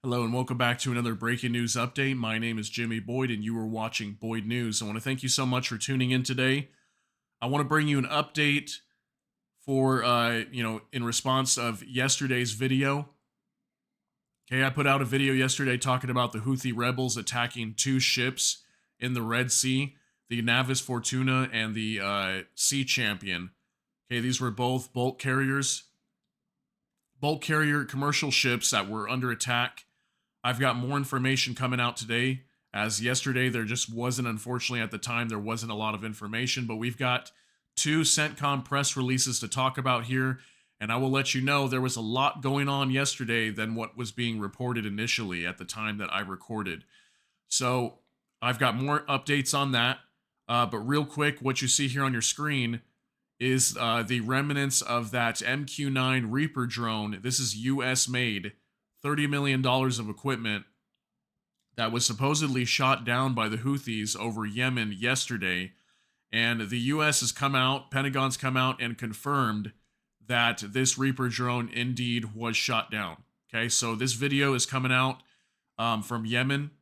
Hello and welcome back to another breaking news update. My name is Jimmy Boyd and you are watching Boyd News. I want to thank you so much for tuning in today. I want to bring you an update for in response of yesterday's video. Okay, I put out a video yesterday talking about the Houthi rebels attacking two ships in the Red Sea, the Navis Fortuna and the Sea Champion. Okay, these were both bulk carrier commercial ships that were under attack. I've got more information coming out today. As yesterday, there just wasn't, unfortunately, at the time, there wasn't a lot of information, but we've got two Centcom press releases to talk about here. And I will let you know there was a lot going on yesterday than what was being reported initially at the time that I recorded. So I've got more updates on that. But real quick, what you see here on your screen is the remnants of that MQ-9 Reaper drone. This is US made. $30 million of equipment that was supposedly shot down by the Houthis over Yemen yesterday. And the US has come out, Pentagon's come out and confirmed that this Reaper drone indeed was shot down. Okay, so this video is coming out from Yemen.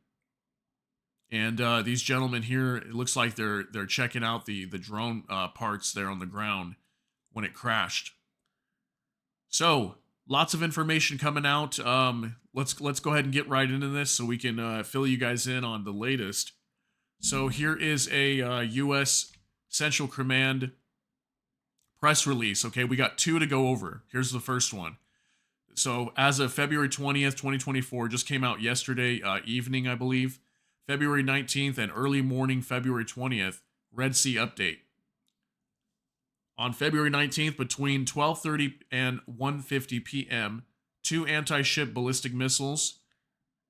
And these gentlemen here, it looks like they're checking out the drone parts there on the ground when it crashed. So, lots of information coming out. Let's go ahead and get right into this so we can fill you guys in on the latest. So here is a U.S. Central Command press release. Okay, we got two to go over. Here's the first one. So as of February 20th, 2024, just came out yesterday evening, I believe. February 19th and early morning, February 20th, Red Sea update. On February 19th, between 12:30 and 1:50 p.m., two anti-ship ballistic missiles,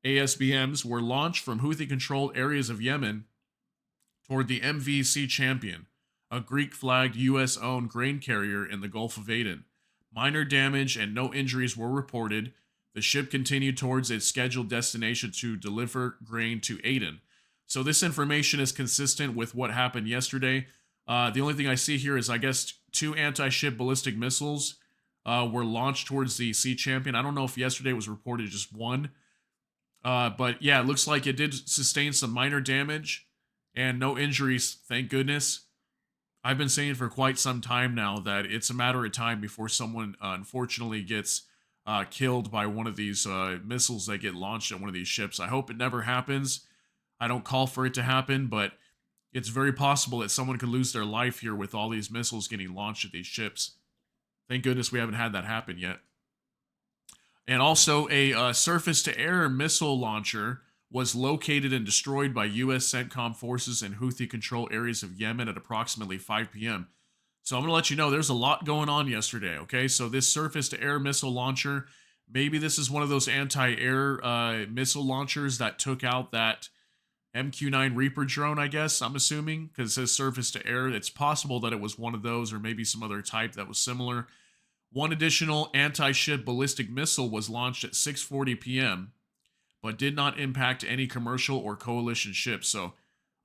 ASBMs, were launched from Houthi-controlled areas of Yemen toward the Sea Champion, a Greek-flagged U.S.-owned grain carrier in the Gulf of Aden. Minor damage and no injuries were reported. The ship continued towards its scheduled destination to deliver grain to Aden. So this information is consistent with what happened yesterday. The only thing I see here is, I guess, two anti-ship ballistic missiles were launched towards the Sea Champion. I don't know if yesterday was reported just one. But yeah, it looks like it did sustain some minor damage and no injuries, thank goodness. I've been saying for quite some time now that it's a matter of time before someone unfortunately gets killed by one of these missiles that get launched at one of these ships. I hope it never happens. I don't call for it to happen, but it's very possible that someone could lose their life here with all these missiles getting launched at these ships. Thank goodness we haven't had that happen yet. And also, a surface-to-air missile launcher was located and destroyed by U.S. Centcom forces in Houthi-controlled areas of Yemen at approximately 5 p.m. So I'm going to let you know there's a lot going on yesterday, okay? So this surface-to-air missile launcher, maybe this is one of those anti-air missile launchers that took out that MQ-9 Reaper drone, I guess, I'm assuming, because it says surface to air. It's possible that it was one of those or maybe some other type that was similar. One additional anti-ship ballistic missile was launched at 6:40 p.m., but did not impact any commercial or coalition ships. So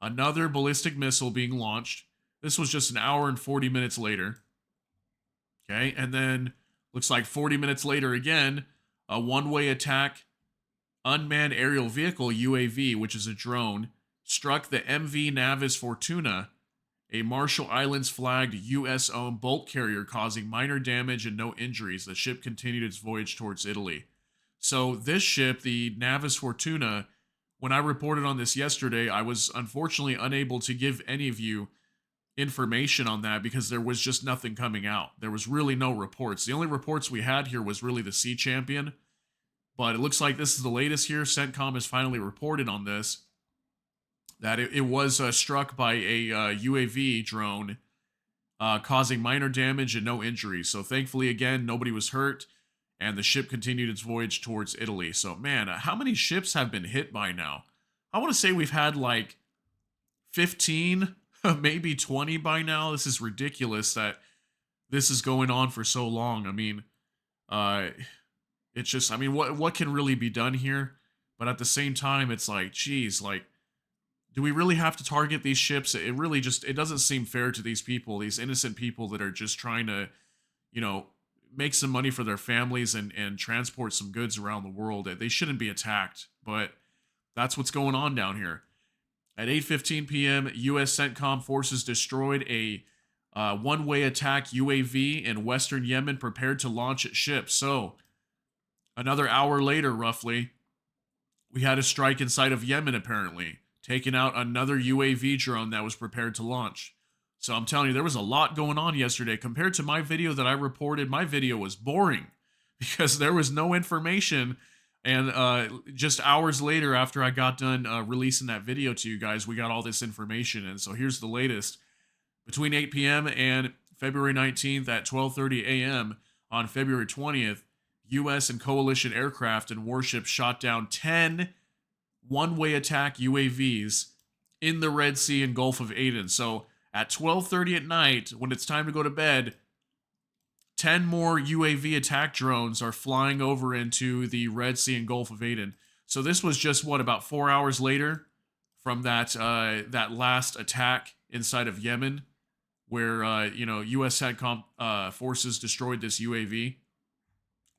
another ballistic missile being launched. This was just an hour and 40 minutes later. Okay, and then looks like 40 minutes later again, a one-way attack unmanned aerial vehicle UAV, which is a drone, struck the Navis Fortuna, a Marshall Islands flagged US-owned bulk carrier, causing minor damage and no injuries. The ship continued its voyage towards Italy. So this ship, the Navis Fortuna, when I reported on this yesterday, I was unfortunately unable to give any of you information on that because there was just nothing coming out. There was really no reports. The only reports we had here was really the Sea Champion. But it looks like this is the latest here. Centcom has finally reported on this, that it was struck by a UAV drone, causing minor damage and no injuries. So thankfully, again, nobody was hurt, and the ship continued its voyage towards Italy. So man, how many ships have been hit by now? I want to say we've had like 15, maybe 20 by now. This is ridiculous that this is going on for so long. I mean, it's just, I mean, what can really be done here? But at the same time, it's like, geez, like, do we really have to target these ships? It really just, it doesn't seem fair to these people, these innocent people that are just trying to, you know, make some money for their families and transport some goods around the world. They shouldn't be attacked, but that's what's going on down here. At 8:15 p.m., U.S. Centcom forces destroyed a one-way attack UAV in western Yemen, prepared to launch its ship. So, another hour later, roughly, we had a strike inside of Yemen, apparently, taking out another UAV drone that was prepared to launch. So I'm telling you, there was a lot going on yesterday. Compared to my video that I reported, my video was boring because there was no information. And just hours later, after I got done releasing that video to you guys, we got all this information. And so here's the latest. Between 8 p.m. and February 19th at 12:30 a.m. on February 20th, U.S. and coalition aircraft and warships shot down 10 one-way attack UAVs in the Red Sea and Gulf of Aden. So at 12:30 at night, when it's time to go to bed, 10 more UAV attack drones are flying over into the Red Sea and Gulf of Aden. So this was just, about 4 hours later from that last attack inside of Yemen, where U.S. Centcom forces destroyed this UAV.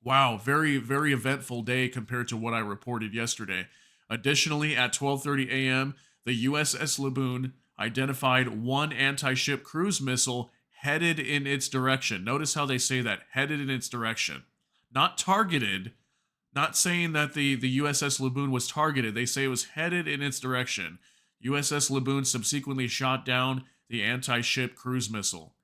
Wow, very, very eventful day compared to what I reported yesterday. Additionally, at 12:30 a.m., the Uss Laboon identified one anti-ship cruise missile headed in its direction. Notice how they say that, headed in its direction. Not targeted, not saying that the USS Laboon was targeted. They say it was headed in its direction. USS Laboon subsequently shot down the anti-ship cruise missile.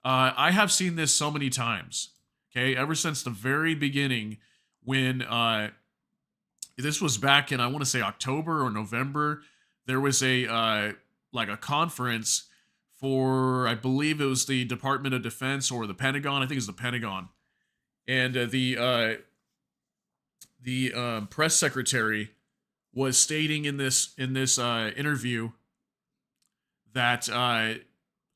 I have seen this so many times, okay? Ever since the very beginning when this was back in, I want to say October or November, there was a conference for, I believe it was the Department of Defense or the Pentagon. I think it's the Pentagon. And the press secretary was stating in this interview that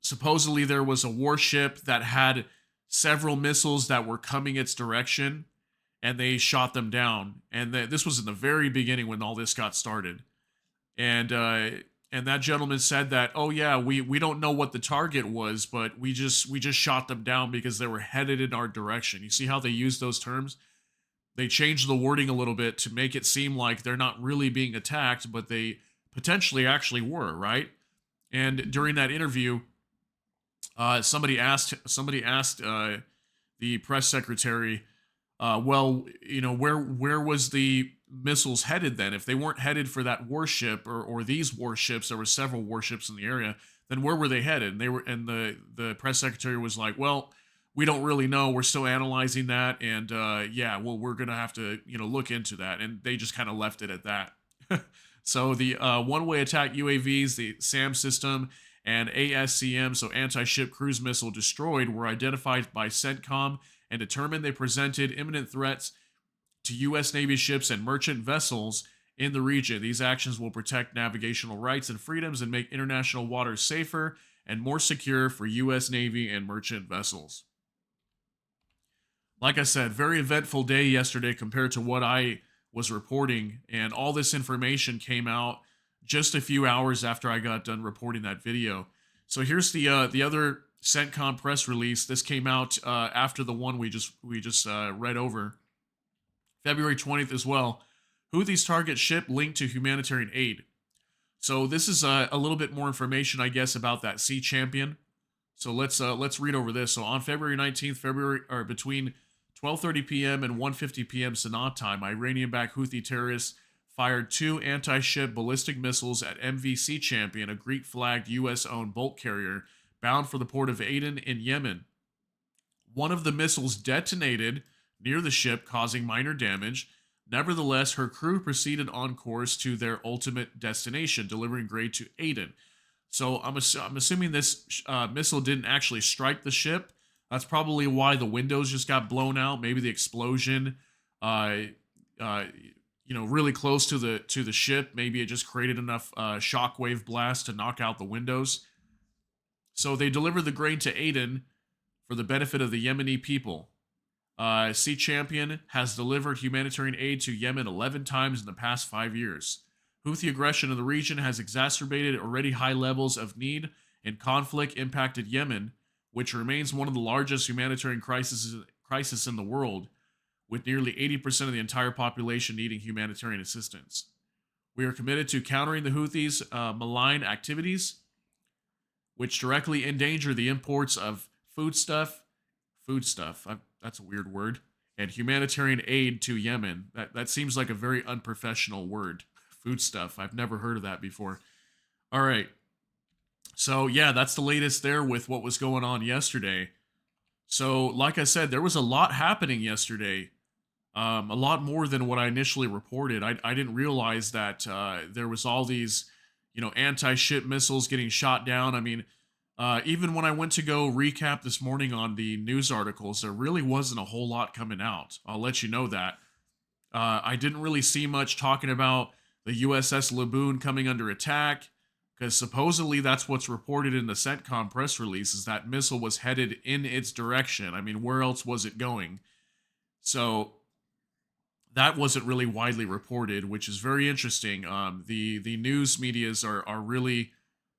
supposedly there was a warship that had several missiles that were coming its direction, and they shot them down. And this was in the very beginning when all this got started. And that gentleman said that, oh yeah, we don't know what the target was, but we just shot them down because they were headed in our direction. You see how they use those terms? They changed the wording a little bit to make it seem like they're not really being attacked, but they potentially actually were, right? And during that interview, somebody asked the press secretary, well, where was the missiles headed then? If they weren't headed for that warship or these warships, there were several warships in the area, then where were they headed? And the press secretary was like, well, we don't really know. We're still analyzing that, and we're gonna have to look into that. And they just kind of left it at that. So the one-way attack UAVs, the SAM system, and ASCM, so anti-ship cruise missile destroyed, were identified by Centcom and determined they presented imminent threats to U.S. Navy ships and merchant vessels in the region. These actions will protect navigational rights and freedoms and make international waters safer and more secure for U.S. Navy and merchant vessels. Like I said, very eventful day yesterday compared to what I was reporting, and all this information came out just a few hours after I got done reporting that video. So here's the other Centcom press release. This came out after the one we just read over. February 20th as well. Houthis target ship linked to humanitarian aid. So this is a little bit more information, I guess, about that Sea Champion. So let's read over this. So on February 19th, between 12:30 p.m. and 1:50 p.m. Sanaa time, Iranian-backed Houthi terrorists fired 2 anti-ship ballistic missiles at MV Sea Champion, a Greek-flagged U.S.-owned bulk carrier bound for the port of Aden in Yemen. One of the missiles detonated near the ship, causing minor damage. Nevertheless, her crew proceeded on course to their ultimate destination, delivering grain to Aden. So I'm assuming this missile didn't actually strike the ship. That's probably why the windows just got blown out. Maybe the explosion, really close to the ship. Maybe it just created enough shockwave blast to knock out the windows. So they delivered the grain to Aden for the benefit of the Yemeni people. Sea Champion has delivered humanitarian aid to Yemen 11 times in the past 5 years. Houthi aggression in the region has exacerbated already high levels of need, and conflict impacted Yemen, which remains one of the largest humanitarian crisis in the world, with nearly 80% of the entire population needing humanitarian assistance. We are committed to countering the Houthis' malign activities, which directly endanger the imports of foodstuff, that's a weird word, and humanitarian aid to Yemen. That seems like a very unprofessional word. Foodstuff. I've never heard of that before. All right. So, yeah, that's the latest there with what was going on yesterday. So, like I said, there was a lot happening yesterday. A lot more than what I initially reported. I didn't realize that there was all these, anti-ship missiles getting shot down. I mean, even when I went to go recap this morning on the news articles, there really wasn't a whole lot coming out. I'll let you know that. I didn't really see much talking about the USS Laboon coming under attack, because supposedly that's what's reported in the Centcom press release, is that missile was headed in its direction. I mean, where else was it going? So that wasn't really widely reported, which is very interesting. The news medias are really,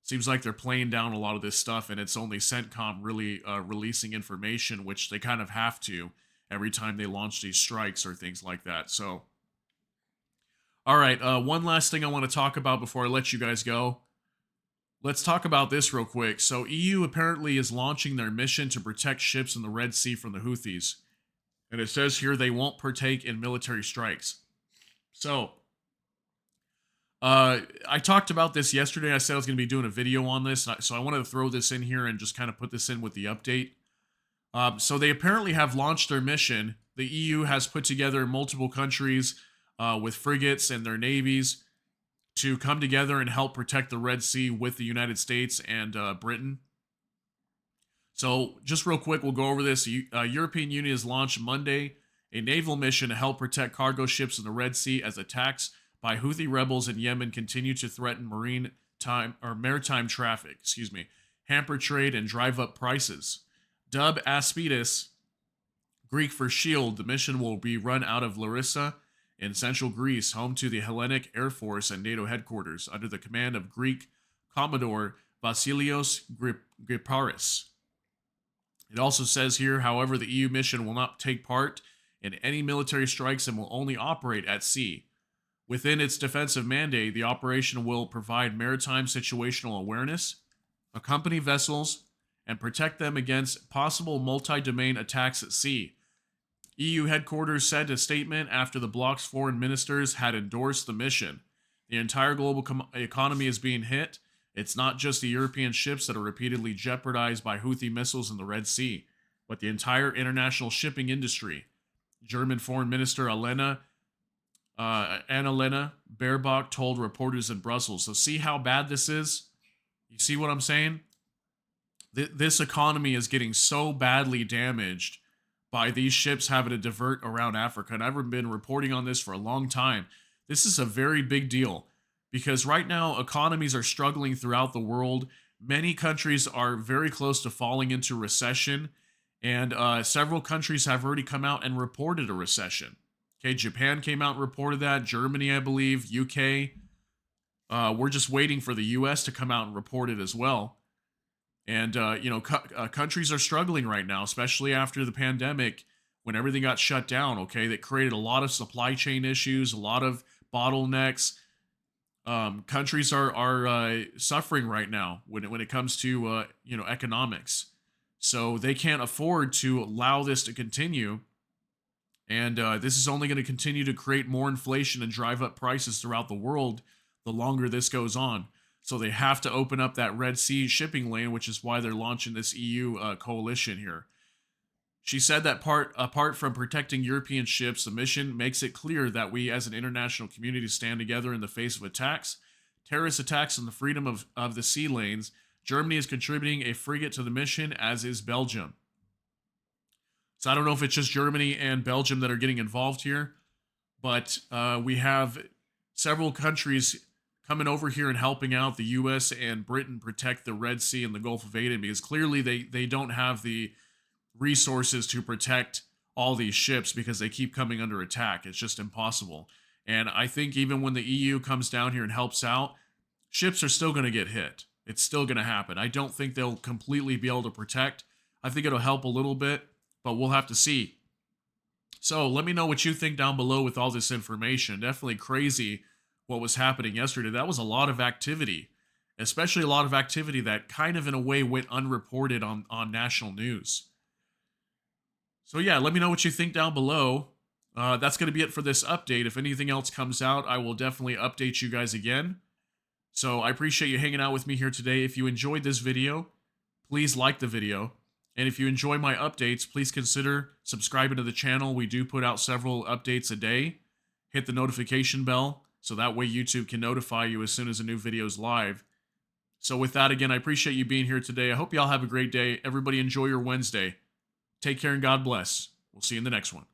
seems like they're playing down a lot of this stuff, and it's only Centcom really releasing information, which they kind of have to every time they launch these strikes or things like that. So, all right, one last thing I want to talk about before I let you guys go. Let's talk about this real quick. So EU apparently is launching their mission to protect ships in the Red Sea from the Houthis. And it says here they won't partake in military strikes. So, I talked about this yesterday. I said I was going to be doing a video on this. So I wanted to throw this in here and just kind of put this in with the update. So they apparently have launched their mission. The EU has put together multiple countries with frigates and their navies to come together and help protect the Red Sea with the United States and Britain. So just real quick, we'll go over this. European Union has launched Monday a naval mission to help protect cargo ships in the Red Sea as attacks by Houthi rebels in Yemen continue to threaten maritime traffic, hamper trade and drive up prices. Dubbed Aspides, Greek for shield, the mission will be run out of Larissa in central Greece, home to the Hellenic Air Force and NATO headquarters, under the command of Greek Commodore Vasilios Griparis. It also says here, however, the EU mission will not take part in any military strikes and will only operate at sea. Within its defensive mandate, the operation will provide maritime situational awareness, accompany vessels, and protect them against possible multi-domain attacks at sea. EU headquarters said in a statement after the bloc's foreign ministers had endorsed the mission. The entire global economy is being hit. It's not just the European ships that are repeatedly jeopardized by Houthi missiles in the Red Sea, but the entire international shipping industry. German Foreign Minister Annalena Baerbock told reporters in Brussels. So see how bad this is? You see what I'm saying? This economy is getting so badly damaged by these ships having to divert around Africa. And I've been reporting on this for a long time. This is a very big deal because right now economies are struggling throughout the world. Many countries are very close to falling into recession, and several countries have already come out and reported a recession. Okay, Japan came out and reported that. Germany, I believe, UK. We're just waiting for the US to come out and report it as well. And, countries are struggling right now, especially after the pandemic when everything got shut down, okay? That created a lot of supply chain issues, a lot of bottlenecks. Countries are suffering right now when it comes to, economics. So they can't afford to allow this to continue. And this is only going to continue to create more inflation and drive up prices throughout the world the longer this goes on. So they have to open up that Red Sea shipping lane, which is why they're launching this EU coalition here. She said that apart from protecting European ships, the mission makes it clear that we as an international community stand together in the face of attacks, terrorist attacks on the freedom of the sea lanes. Germany is contributing a frigate to the mission, as is Belgium. So I don't know if it's just Germany and Belgium that are getting involved here, but we have several countries coming over here and helping out the U.S. and Britain protect the Red Sea and the Gulf of Aden, because clearly they don't have the resources to protect all these ships because they keep coming under attack. It's just impossible. And I think even when the EU comes down here and helps out, ships are still going to get hit. It's still going to happen. I don't think they'll completely be able to protect, I think it'll help a little bit, but we'll have to see. So let me know what you think down below with all this information. Definitely crazy what was happening yesterday. That was a lot of activity, especially a lot of activity that kind of in a way went unreported on national news. So yeah, let me know what you think down below. That's going to be it for this update. If anything else comes out, I will definitely update you guys again. So I appreciate you hanging out with me here today. If you enjoyed this video, please like the video. And if you enjoy my updates, please consider subscribing to the channel. We do put out several updates a day. Hit the notification bell so that way YouTube can notify you as soon as a new video is live. So with that, again, I appreciate you being here today. I hope y'all have a great day. Everybody enjoy your Wednesday. Take care and God bless. We'll see you in the next one.